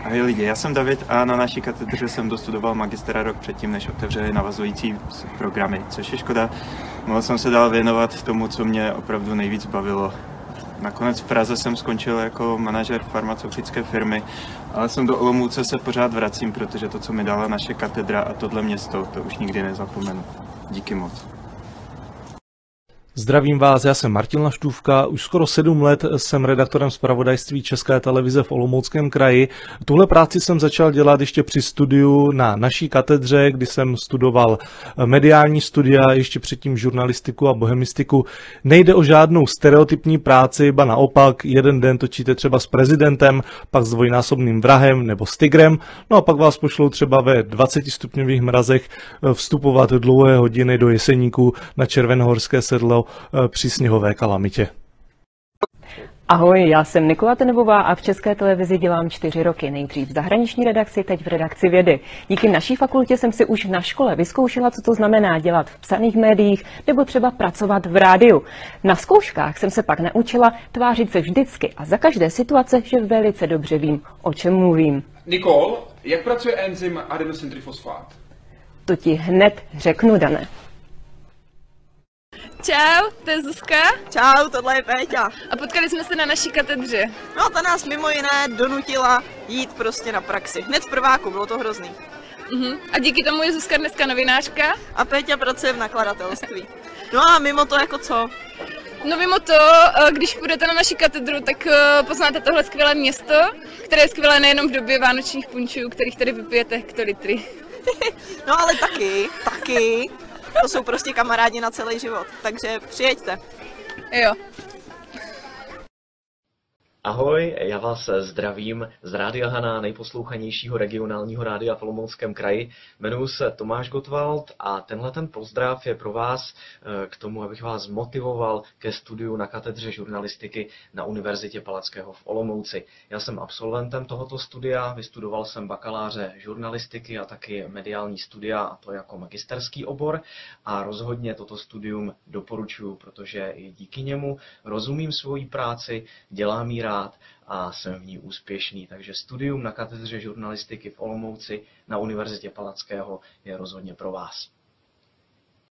Ahoj lidi, já jsem David a na naší katedře jsem dostudoval magistra rok předtím, než otevřeli navazující programy, což je škoda. Mohl jsem se dál věnovat tomu, co mě opravdu nejvíc bavilo. Nakonec v Praze jsem skončil jako manažer farmaceutické firmy, ale jsem do Olomouce se pořád vracím, protože to, co mi dala naše katedra a tohle město, to už nikdy nezapomenu. Díky moc. Zdravím vás, já jsem Martin Laštůvka, už skoro 7 let jsem redaktorem zpravodajství České televize v Olomouckém kraji. Tuhle práci jsem začal dělat ještě při studiu na naší katedře, kdy jsem studoval mediální studia, ještě předtím žurnalistiku a bohemistiku. Nejde o žádnou stereotypní práci, ba naopak, jeden den točíte třeba s prezidentem, pak s dvojnásobným vrahem nebo s tigrem, no a pak vás pošlou třeba ve 20 stupňových mrazech vstupovat dlouhé hodiny do Jeseníku na Červenohorské sedlo při sněhové kalamitě. Ahoj, já jsem Nikola Tenebová a v České televizi dělám 4 roky. Nejdřív v zahraniční redakci, teď v redakci vědy. Díky naší fakultě jsem si už na škole vyzkoušela, co to znamená dělat v psaných médiích nebo třeba pracovat v rádiu. Na zkouškách jsem se pak naučila tvářit se vždycky a za každé situace, že velice dobře vím, o čem mluvím. Nikol, jak pracuje enzym adenosintrifosfát? To ti hned řeknu, Dané. Čau, to je Zuzka. Čau, tohle je Péťa. A potkali jsme se na naší katedře. No, ta nás mimo jiné donutila jít prostě na praxi. Hned v prváku, bylo to hrozný. A díky tomu je Zuzka dneska novinářka. A Péťa pracuje v nakladatelství. No a mimo to jako co? No mimo to, když půjdete na naši katedru, tak poznáte tohle skvělé město, které je skvělé nejenom v době vánočních punčů, kterých tady vypijete hektolitry. No ale taky. To jsou prostě kamarádi na celý život, takže přijeďte. Jo. Ahoj, já vás zdravím z Rádia Hana, nejposlouchanějšího regionálního rádia v Olomouckém kraji. Jmenuji se Tomáš Gottwald a tenhle pozdrav je pro vás k tomu, abych vás motivoval ke studiu na katedře žurnalistiky na Univerzitě Palackého v Olomouci. Já jsem absolventem tohoto studia, vystudoval jsem bakaláře žurnalistiky a taky mediální studia, a to jako magisterský obor. A rozhodně toto studium doporučuji, protože i díky němu rozumím svoji práci, dělám ji rád a jsem v ní úspěšný. Takže studium na katedře žurnalistiky v Olomouci na Univerzitě Palackého je rozhodně pro vás.